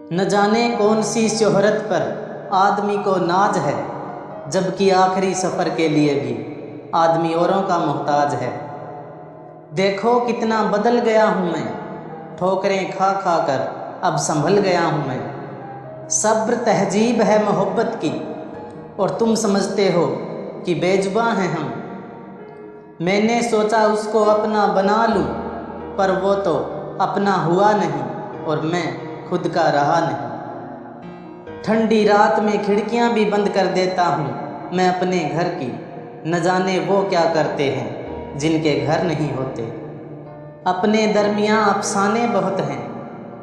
न जाने कौन सी शोहरत पर आदमी को नाज है, जबकि आखिरी सफ़र के लिए भी आदमी औरों का मोहताज है। देखो कितना बदल गया हूँ मैं, ठोकरें खा खा कर अब संभल गया हूँ मैं। सब्र तहजीब है मोहब्बत की, और तुम समझते हो कि बेजुबां हैं हम। मैंने सोचा उसको अपना बना लूं, पर वो तो अपना हुआ नहीं और मैं खुद का रहा नहीं। ठंडी रात में खिड़कियां भी बंद कर देता हूँ मैं अपने घर की, न जाने वो क्या करते हैं जिनके घर नहीं होते। अपने दरमियाँ अफसाने बहुत हैं,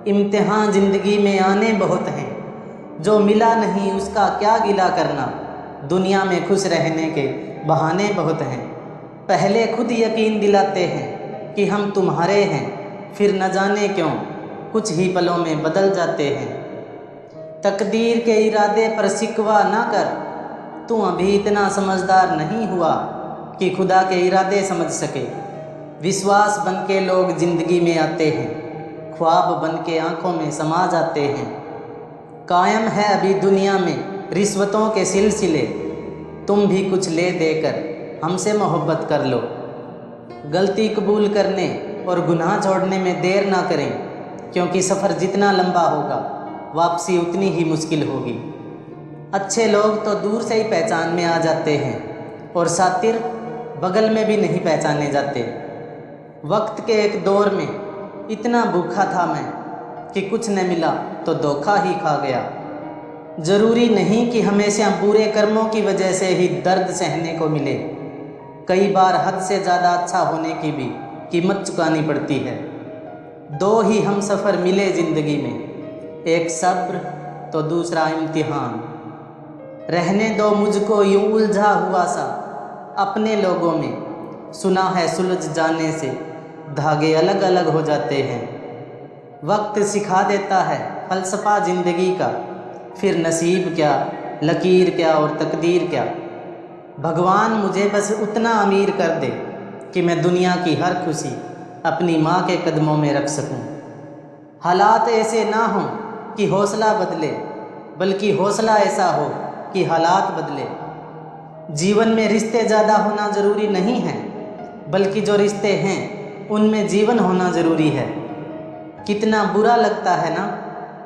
इम्तिहान ज़िंदगी में आने बहुत हैं। जो मिला नहीं उसका क्या गिला करना, दुनिया में खुश रहने के बहाने बहुत हैं। पहले खुद यकीन दिलाते हैं कि हम तुम्हारे हैं, फिर न जाने क्यों कुछ ही पलों में बदल जाते हैं। तकदीर के इरादे पर शिकवा ना कर, तू अभी इतना समझदार नहीं हुआ कि खुदा के इरादे समझ सके। विश्वास बन के लोग ज़िंदगी में आते हैं, ख्वाब बन के आँखों में समा जाते हैं। कायम है अभी दुनिया में रिश्वतों के सिलसिले, तुम भी कुछ ले देकर हमसे मोहब्बत कर लो। गलती कबूल करने और गुनाह छोड़ने में देर ना करें, क्योंकि सफ़र जितना लंबा होगा वापसी उतनी ही मुश्किल होगी। अच्छे लोग तो दूर से ही पहचान में आ जाते हैं, और सातिर बगल में भी नहीं पहचाने जाते। वक्त के एक दौर में इतना भूखा था मैं कि कुछ न मिला तो धोखा ही खा गया। ज़रूरी नहीं कि हमेशा बुरे कर्मों की वजह से ही दर्द सहने को मिले, कई बार हद से ज़्यादा अच्छा होने की भी कीमत चुकानी पड़ती है। दो ही हम सफ़र मिले ज़िंदगी में, एक सब्र तो दूसरा इम्तिहान। रहने दो मुझको यूं उलझा हुआ सा अपने लोगों में, सुना है सुलझ जाने से धागे अलग अलग हो जाते हैं। वक्त सिखा देता है फ़लसफ़ा ज़िंदगी का, फिर नसीब क्या, लकीर क्या और तकदीर क्या। भगवान मुझे बस उतना अमीर कर दे कि मैं दुनिया की हर खुशी अपनी माँ के कदमों में रख सकूं। हालात ऐसे ना हों कि हौसला बदले, बल्कि हौसला ऐसा हो कि हालात बदले। जीवन में रिश्ते ज़्यादा होना ज़रूरी नहीं है, बल्कि जो रिश्ते हैं उनमें जीवन होना ज़रूरी है। कितना बुरा लगता है ना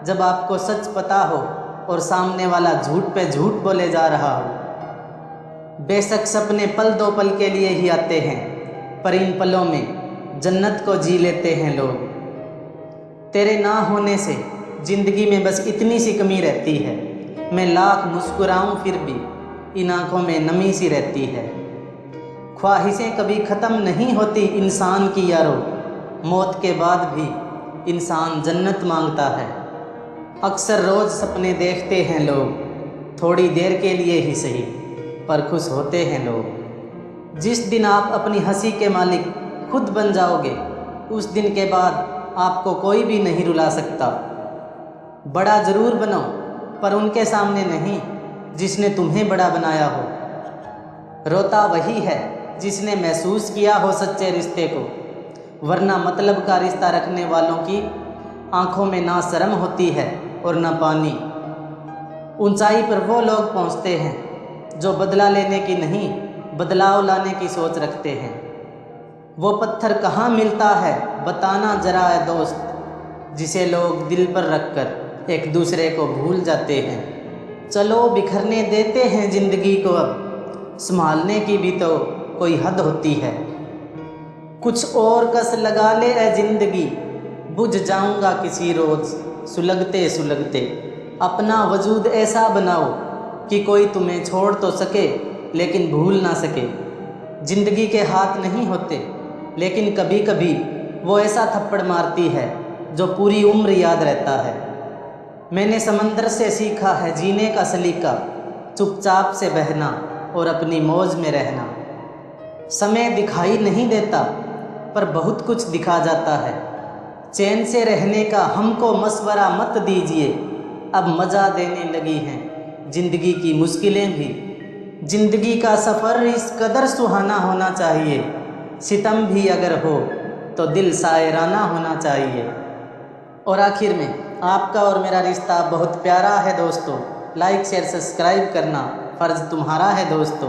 जब आपको सच पता हो और सामने वाला झूठ पे झूठ बोले जा रहा हो। बेशक सपने पल दो पल के लिए ही आते हैं, पर इन पलों में जन्नत को जी लेते हैं लोग। तेरे ना होने से ज़िंदगी में बस इतनी सी कमी रहती है, मैं लाख मुस्कुराऊं फिर भी इन आँखों में नमी सी रहती है। ख्वाहिशें कभी ख़त्म नहीं होती इंसान की यारो, मौत के बाद भी इंसान जन्नत मांगता है। अक्सर रोज़ सपने देखते हैं लोग, थोड़ी देर के लिए ही सही, पर खुश होते हैं लोग। जिस दिन आप अपनी हंसी के मालिक खुद बन जाओगे, उस दिन के बाद आपको कोई भी नहीं रुला सकता। बड़ा ज़रूर बनो, पर उनके सामने नहीं जिसने तुम्हें बड़ा बनाया हो। रोता वही है जिसने महसूस किया हो सच्चे रिश्ते को, वरना मतलब का रिश्ता रखने वालों की आंखों में ना शर्म होती है और ना पानी। ऊंचाई पर वो लोग पहुंचते हैं जो बदला लेने की नहीं, बदलाव लाने की सोच रखते हैं। वो पत्थर कहाँ मिलता है बताना जरा है दोस्त, जिसे लोग दिल पर रखकर एक दूसरे को भूल जाते हैं। चलो बिखरने देते हैं ज़िंदगी को, अब संभालने की भी तो कोई हद होती है। कुछ और कस लगा ले ए ज़िंदगी, बुझ जाऊंगा किसी रोज़ सुलगते सुलगते। अपना वजूद ऐसा बनाओ कि कोई तुम्हें छोड़ तो सके लेकिन भूल ना सके। ज़िंदगी के हाथ नहीं होते, लेकिन कभी कभी वो ऐसा थप्पड़ मारती है जो पूरी उम्र याद रहता है। मैंने समंदर से सीखा है जीने का सलीका, चुपचाप से बहना और अपनी मौज में रहना। समय दिखाई नहीं देता, पर बहुत कुछ दिखा जाता है। चैन से रहने का हमको मशवरा मत दीजिए, अब मज़ा देने लगी हैं ज़िंदगी की मुश्किलें भी। ज़िंदगी का सफ़र इस कदर सुहाना होना चाहिए, सितम भी अगर हो तो दिल शायराना होना चाहिए। और आखिर में आपका और मेरा रिश्ता बहुत प्यारा है दोस्तों। लाइक शेयर सब्सक्राइब करना फ़र्ज़ तुम्हारा है दोस्तों।